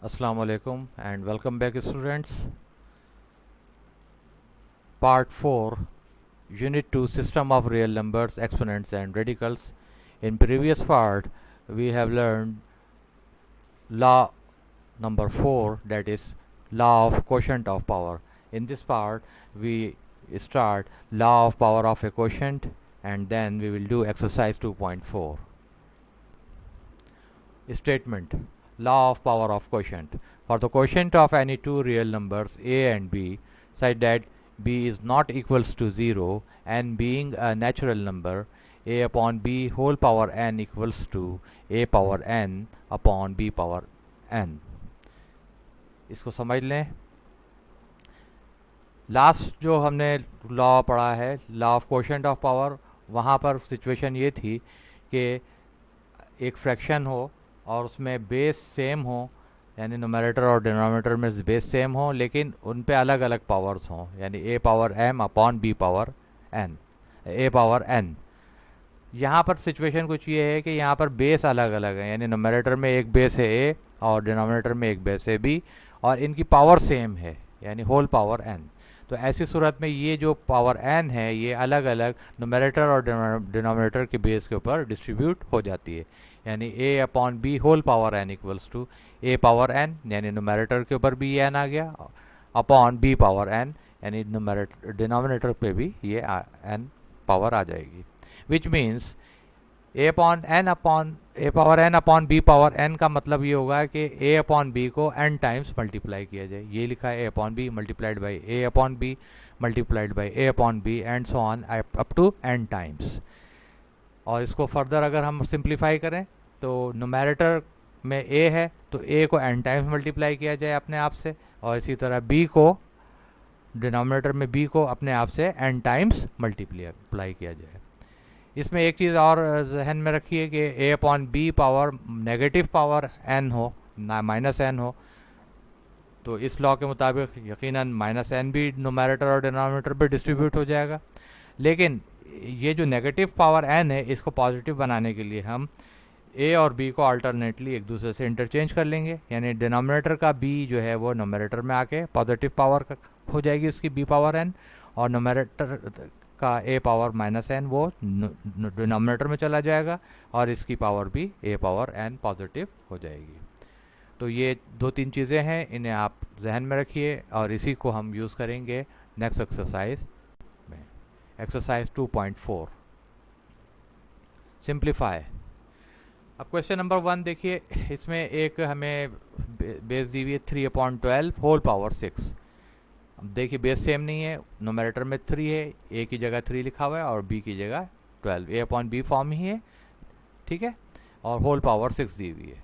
Assalamu alaikum and welcome back students. Part 4 Unit 2 System of Real Numbers, Exponents and Radicals. In previous part we have learned law number 4, that is law of quotient of power. In this part we start law of power of a quotient and then we will do exercise 2.4. Statement: Law of power of quotient. For the quotient of any two real numbers a and b such that b is not equals to 0 and being a natural number, a upon b whole power n equals to a power n upon b power n. इसको समझ लें. Last जो हमने law पढ़ा है, law of quotient of power, वहाँ पर situation ये थी कि एक फ्रैक्शन हो और उसमें बेस सेम हो, यानी न्यूमरेटर और डिनोमिनेटर में बेस सेम हो, लेकिन उन पे अलग अलग पावर्स हों, यानी A power m upon B power n, A power n. यहाँ पर सिचुएशन कुछ ये है कि यहाँ पर बेस अलग अलग है, यानी न्यूमरेटर में एक बेस है a और डिनोमिनेटर में एक बेस है b और इनकी पावर सेम है, यानी होल पावर n. तो ऐसी सूरत में ये जो पावर n है ये अलग अलग न्यूमरेटर और डिनोमिनेटर के बेस के ऊपर डिस्ट्रीब्यूट हो जाती है, यानी a upon B whole power n equals to a power n, यानी न्यूमरेटर के ऊपर भी n आ गया, अपॉन b पावर n, यानी डिनोमिनेटर पे भी ये n पावर आ जाएगी. Which means a power n upon b power n का मतलब ये होगा कि a अपॉन b को n टाइम्स मल्टीप्लाई किया जाए. ये लिखा है a upon b multiplied by a upon b multiplied by a upon b and so on up to n times. और इसको फर्दर अगर हम सिंप्लीफाई करें तो न्यूमरेटर में a है तो a को n टाइम्स मल्टीप्लाई किया जाए अपने आप से, और इसी तरह b को डिनोमिनेटर में b को अपने आप से n टाइम्स मल्टीप्लाई किया जाए. इसमें एक चीज़ और जहन में रखिए कि a upon B power negative power n हो, माइनस n हो, तो इस लॉ के मुताबिक यकीनन माइनस n भी न्यूमरेटर और डिनोमिनेटर पे डिस्ट्रीब्यूट हो जाएगा. लेकिन ये जो नेगेटिव पावर n है इसको पॉजिटिव बनाने के लिए हम a और b को अल्टरनेटली एक दूसरे से इंटरचेंज कर लेंगे, यानी डिनोमिनेटर का b जो है वो न्यूमरेटर में आके पॉजिटिव पावर हो जाएगी उसकी b पावर n, और न्यूमरेटर का a पावर माइनस n वो डिनोमिनेटर में चला जाएगा और इसकी पावर भी a पावर n पॉजिटिव हो जाएगी. तो ये दो तीन चीज़ें हैं, इन्हें आप जहन में रखिए और इसी को हम यूज़ करेंगे नेक्स्ट एक्सरसाइज में. Exercise 2.4 simplify. अब क्वेश्चन नंबर 1 देखिए, इसमें एक हमें बेस दी हुई है 3/12 होल पावर 6. अब देखिए बेस सेम नहीं है, न्यूमरेटर में 3 है, a की जगह 3 लिखा हुआ है और b की जगह 12, a अपॉन बी फॉर्म ही है, ठीक है, और होल पावर 6 दी हुई है.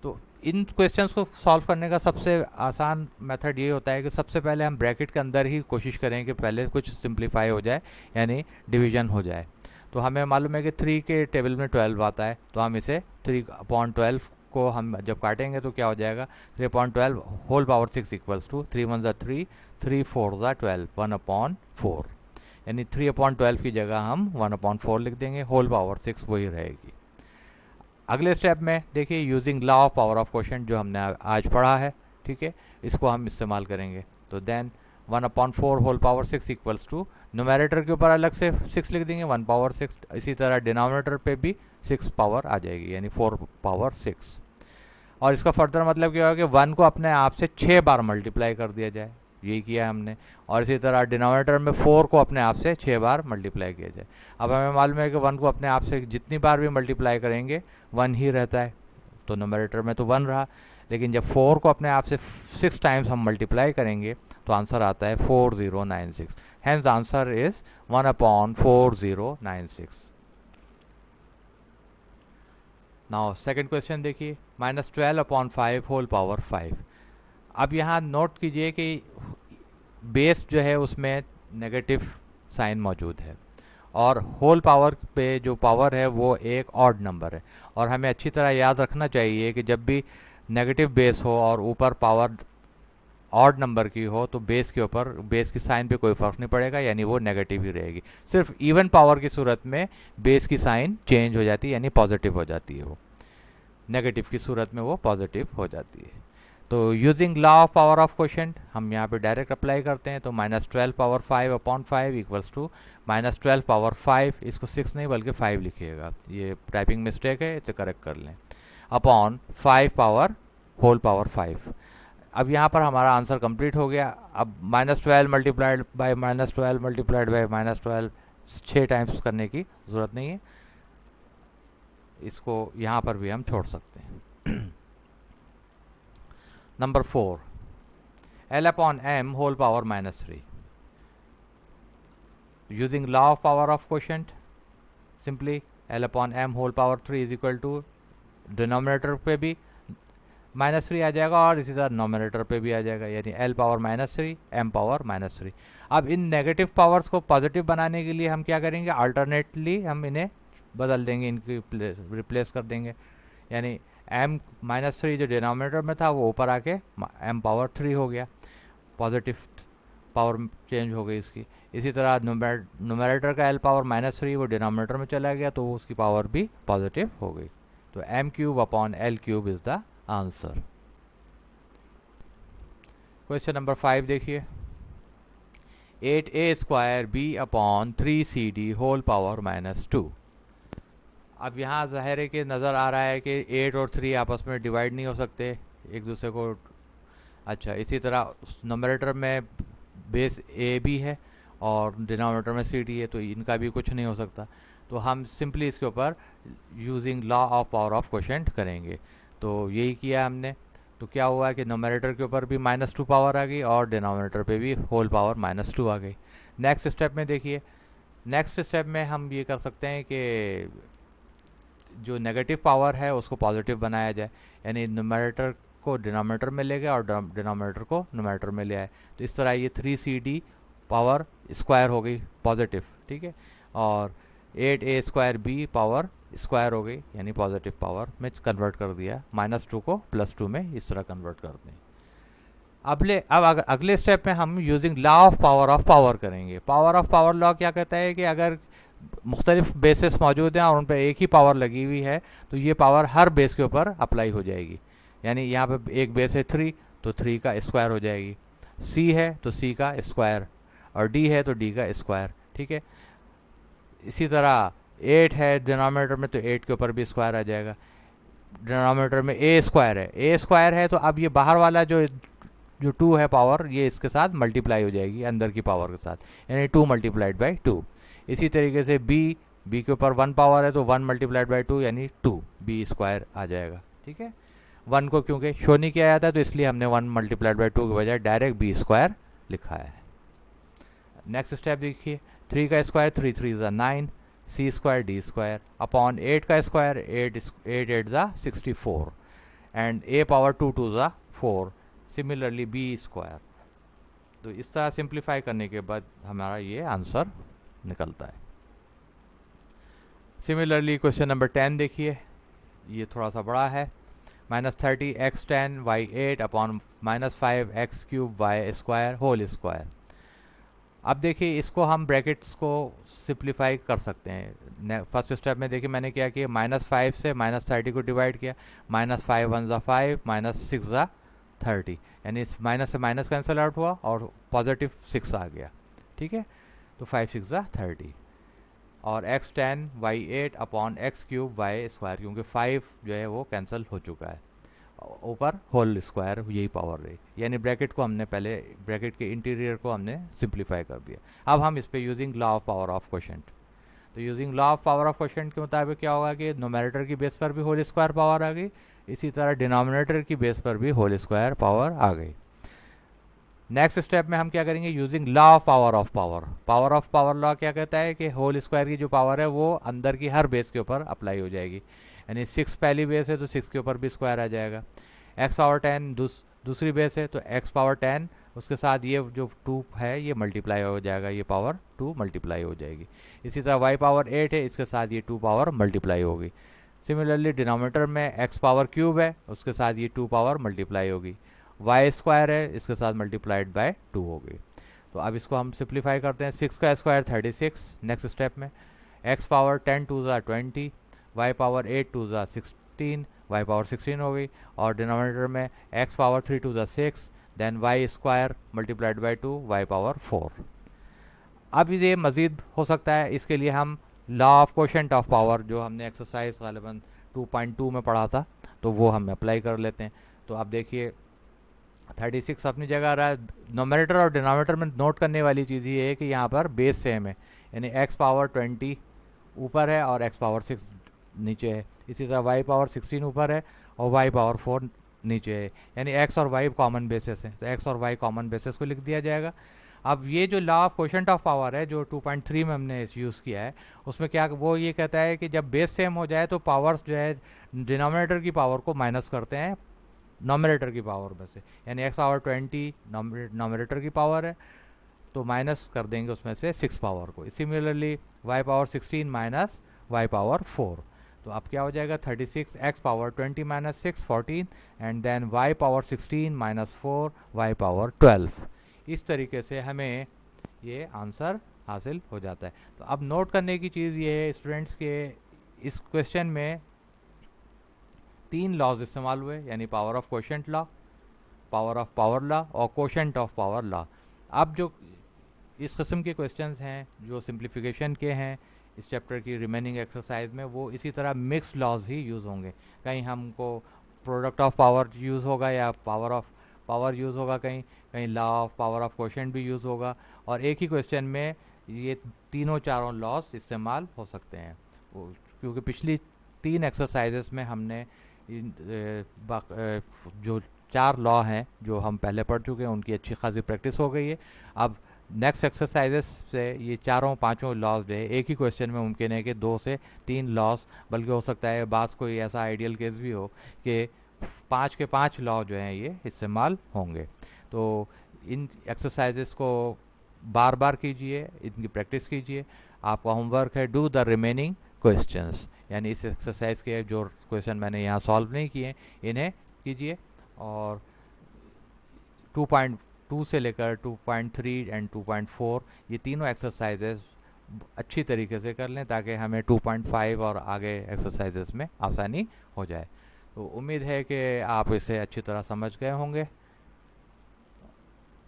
तो इन क्वेश्चंस को सॉल्व करने का सबसे आसान मेथड ये होता है कि सबसे पहले हम ब्रैकेट के अंदर ही कोशिश करें कि पहले कुछ सिंप्लीफाई हो जाए, यानी डिवीजन हो जाए. तो हमें मालूम है कि 3 के टेबल में 12 आता है, तो हम इसे 3/12 को हम जब काटेंगे तो क्या हो जाएगा, 3/12 होल पावर 6 इक्वल्स टू 3 1 3, 3 4 12, 1/4, यानी 3/12 की जगह हम 1/4 लिख देंगे, होल पावर 6 वही रहेगी. अगले स्टेप में देखिए using law of power of quotient जो हमने आज पढ़ा है, ठीक है, इसको हम इस्तेमाल करेंगे. तो then 1/4 whole power 6 equals to numerator के ऊपर अलग से 6 लिख देंगे 1/6, इसी तरह डिनोमिनेटर पे भी 6 पावर आ जाएगी, यानी 4/6. और इसका फर्दर मतलब क्या होगा कि 1 को अपने आप से 6 बार मल्टीप्लाई कर दिया जाए, यही किया है हमने, और इसी तरह डिनोमिनेटर में 4 को अपने आप से 6 बार मल्टीप्लाई किया जाए. अब हमें मालूम है कि 1 को अपने आप से जितनी बार भी मल्टीप्लाई करेंगे 1 ही रहता है, तो न्यूमरेटर में तो 1 रहा, लेकिन जब 4 को अपने आप से 6 टाइम्स हम मल्टीप्लाई करेंगे तो आंसर आता है 4096. Hence answer is 1/4096. Now second question देखिए, -12/5 होल पावर 5. अब यहाँ नोट कीजिए कि बेस जो है उसमें नेगेटिव साइन मौजूद है और होल पावर पे जो पावर है वो एक ऑड नंबर है, और हमें अच्छी तरह याद रखना चाहिए कि जब भी नेगेटिव बेस हो और ऊपर पावर ऑड नंबर की हो तो बेस के ऊपर बेस की साइन पे कोई फर्क नहीं पड़ेगा, यानी वो नेगेटिव ही रहेगी. सिर्फ इवन पावर की सूरत में बेस की साइन चेंज हो जाती है, यानी पॉजिटिव हो जाती है, वो नेगेटिव की सूरत में वो पॉजिटिव हो जाती है. तो using law of power of quotient हम यहाँ पे डायरेक्ट अप्लाई करते हैं। तो -12 power 5 upon 5 equals to -12 power 5, इसको 6 नहीं बल्कि 5 लिखिएगा, ये टाइपिंग मिस्टेक है, इसे करेक्ट कर लें, अपॉन 5 पावर होल पावर 5। अब यहाँ पर हमारा आंसर कंप्लीट हो गया। अब -12 multiplied by -12 multiplied by -12 6 times करने की ज़रूरत नहीं है, इसको यहाँ पर भी हम छोड़ सकते हैं। Number 4, L upon m whole power -3 using law of power of quotient, simply L upon m whole power 3 is equal to denominator पे भी -3 आ जाएगा और इसी तरह नोमिनेटर पे भी आ जाएगा, यानी L पावर -3 m पावर -3। अब इन नेगेटिव पावर्स को पॉजिटिव बनाने के लिए हम क्या करेंगे, अल्टरनेटली हम इन्हें बदल देंगे, इनकी रिप्लेस कर देंगे, यानी m-3 जो डिनोमिनेटर में था वो ऊपर आके m पावर 3 हो गया, पॉजिटिव पावर चेंज हो गई इसकी। इसी तरह न्यूमरेटर का l पावर -3 वो डिनोमिनेटर में चला गया तो उसकी पावर भी पॉजिटिव हो गई। तो m³ upon l³ is the answer. Question number 5 देखिए, 8a² b upon 3cd whole power -2। अब यहाँ ज़ाहिर है कि नज़र आ रहा है कि 8 और 3 आपस में डिवाइड नहीं हो सकते एक दूसरे को। अच्छा, इसी तरह नंबरेटर में बेस ए भी है और डिनोमिनेटर में सी डी है, तो इनका भी कुछ नहीं हो सकता। तो हम सिंपली इसके ऊपर using law of power of quotient करेंगे। तो यही किया हमने। तो क्या हुआ कि नंबरेटर के ऊपर भी -2 पावर आ गई और डिनोमिनेटर पे भी होल पावर -2 आ गई। नेक्स्ट स्टेप में देखिए, नेक्स्ट स्टेप में हम ये कर सकते हैं कि जो नेगेटिव पावर है उसको पॉजिटिव बनाया जाए, यानी न्यूमरेटर को डिनोमिनेटर में ले गए और डिनोमिनेटर को न्यूमरेटर में ले आए। तो इस तरह ये 3cd पावर स्क्वायर हो गई पॉजिटिव, ठीक है, और 8a² पावर स्क्वायर हो गई, यानी पॉजिटिव पावर में कन्वर्ट कर दिया, -2 को +2 में इस तरह कन्वर्ट कर दें। अब अगले स्टेप में हम यूजिंग लॉ ऑफ पावर करेंगे। पावर ऑफ पावर लॉ क्या कहता है कि अगर मुख्तलिफ बेसिस मौजूद हैं और उन पर एक ही पावर लगी हुई है तो ये पावर हर बेस के ऊपर अप्लाई हो जाएगी। यानी यहाँ पे एक बेस है 3 तो 3 का स्क्वायर हो जाएगी, c है तो c का स्क्वायर, और d है तो d का स्क्वायर, ठीक है। इसी तरह 8 है डिनोमिनेटर में तो 8 के ऊपर भी स्क्वायर आ जाएगा। डिनोमिनेटर में a² है तो अब ये बाहर वाला जो 2 है पावर, ये इसके साथ मल्टीप्लाई हो जाएगी अंदर की पावर के साथ, यानी 2 मल्टीप्लाइड बाई 2। इसी तरीके से b के ऊपर 1 पावर है तो 1 मल्टीप्लाइड बाई 2 यानी 2b² आ जाएगा, ठीक है। 1 को क्योंकि शो नहीं किया जाता तो इसलिए हमने 1 मल्टीप्लाइड बाई 2 के बजाय डायरेक्ट b² लिखा है। नेक्स्ट स्टेप देखिए, 3 का स्क्वायर 3 3 ज़ा 9, c² d² अपॉन 8 का स्क्वायर 8 8 ज़ा 64 एंड a पावर 2 2 ज़ा 4, सिमिलरली b²। तो इस तरह सिंप्लीफाई करने के बाद हमारा ये आंसर निकलता है। सिमिलरली क्वेश्चन नंबर 10 देखिए, ये थोड़ा सा बड़ा है, -30 x 10 y 8 upon -5 x³ y² whole square. अब देखिए इसको हम ब्रैकेट्स को सिंप्लीफाई कर सकते हैं। फर्स्ट स्टेप में देखिए मैंने क्या किया, -5 से -30 को डिवाइड किया, -5 1 ज़ा 5 -6 ज़ा 30, यानी इस माइनस से माइनस कैंसिल आउट हुआ और पॉजिटिव 6 आ गया, ठीक है। तो 5 6 ज़ा 30 और x 10 y 8 upon x³ y², क्योंकि 5 जो है वो कैंसिल हो चुका है, ऊपर होल स्क्वायर यही पावर रही, यानी ब्रैकेट को हमने पहले ब्रैकेट के इंटीरियर को हमने सिंप्लीफाई कर दिया। अब हम इस पे using law of power of quotient, तो using law of power of quotient के मुताबिक क्या होगा कि न्यूमरेटर की बेस पर भी होल स्क्वायर पावर आ गई, इसी तरह डिनोमिनेटर की बेस पर भी होल स्क्वायर पावर आ गई। नेक्स्ट स्टेप में हम क्या करेंगे, using law of power law क्या कहता है कि होल स्क्वायर की जो पावर है वो अंदर की हर बेस के ऊपर अप्लाई हो जाएगी, यानी 6 पहली बेस है तो 6 के ऊपर भी स्क्वायर आ जाएगा। x पावर 10 दूसरी बेस है तो x पावर 10 उसके साथ ये जो 2 है ये मल्टीप्लाई हो जाएगा, ये पावर 2 मल्टीप्लाई हो जाएगी। इसी तरह y पावर 8 है, इसके साथ ये 2 पावर मल्टीप्लाई होगी। सिमिलरली डिनोमिनेटर में x पावर क्यूब है, उसके साथ ये 2 पावर मल्टीप्लाई होगी। y² है, इसके साथ मल्टीप्लाइड बाय 2 होगी। तो अब इसको हम सिंप्लीफाई करते हैं, 6 का स्क्वायर 36। नेक्स्ट स्टेप में x पावर 10 2 ज़ा 20, y पावर 8 2 ज़ा 16, y पावर 16 हो गई, और डिनोमिनेटर में x power 3 to the 6, then y square multiplied by 2 y power 4। अब ये मज़ीद हो सकता है, इसके लिए हम law of quotient of power जो हमने एक्सरसाइज गालिबन 2.2 में पढ़ा था, तो वो हम अप्लाई कर लेते हैं। तो आप देखिए 36 अपनी जगह आ रहा है। नोमिनेटर और डिनोमिनेटर में नोट करने वाली चीज़ ये है कि यहाँ पर बेस सेम है, यानी x पावर 20 ऊपर है और x पावर 6 नीचे है। इसी तरह y पावर 16 ऊपर है और y पावर 4 नीचे है, यानी x और y कॉमन बेसिस है, तो x और y कॉमन बेसिस को लिख दिया जाएगा। अब ये जो law of quotient of power है जो 2.3 में हमने यूज़ किया है, उसमें क्या वो ये कहता है कि जब बेस सेम हो जाए तो पावर्स जो है डिनोमिनेटर की पावर को माइनस करते हैं नोमिनेटर की पावर में से, यानी x पावर 20 नोमिनेटर की पावर है तो माइनस कर देंगे उसमें से 6 पावर को। Similarly y power 16 minus y power 4, तो अब क्या हो जाएगा 36 x power 20 minus 6 14, and then y power 16 minus 4 y power 12। इस तरीके से हमें ये आंसर हासिल हो जाता है। तो अब नोट करने की चीज़ ये है स्टूडेंट्स के इस क्वेश्चन में 3 लॉज इस्तेमाल हुए, यानी power of quotient law, power of power law और क्वोशंट ऑफ पावर लॉ। अब जो इस किस्म के क्वेश्चंस हैं जो सिंप्लीफिकेशन के हैं इस चैप्टर की रिमेनिंग एक्सरसाइज में, वो इसी तरह मिक्स्ड लॉज ही यूज़ होंगे। कहीं हमको प्रोडक्ट ऑफ पावर यूज़ होगा या पावर ऑफ पावर यूज़ होगा, कहीं कहीं law of power of quotient भी यूज़ होगा, और एक ही क्वेश्चन में ये तीनों चारों लॉज इस्तेमाल हो सकते हैं। क्योंकि पिछली 3 एक्सरसाइजेस में हमने जो 4 लॉ हैं जो हम पहले पढ़ चुके हैं उनकी अच्छी खासी प्रैक्टिस हो गई है। अब नेक्स्ट एक्सरसाइजेस से ये चारों पांचों लॉज जो है एक ही क्वेश्चन में मुमकिन है कि 2 से 3 लॉज, बल्कि हो सकता है बात कोई ऐसा आइडियल केस भी हो कि 5 के 5 लॉ जो हैं ये इस्तेमाल होंगे। तो इन एक्सरसाइजेस को बार बार कीजिए, इनकी प्रैक्टिस कीजिए। आपका होमवर्क है डू द रिमेनिंग क्वेश्चंस, यानी इस एक्सरसाइज के जो क्वेश्चन मैंने यहाँ सॉल्व नहीं किए इन्हें कीजिए, और 2.2 से लेकर 2.3 एंड 2.4 ये तीनों एक्सरसाइजेस अच्छी तरीके से कर लें ताकि हमें 2.5 और आगे एक्सरसाइजेस में आसानी हो जाए। तो उम्मीद है कि आप इसे अच्छी तरह समझ गए होंगे।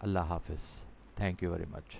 अल्लाह हाफिज़। Thank you very much.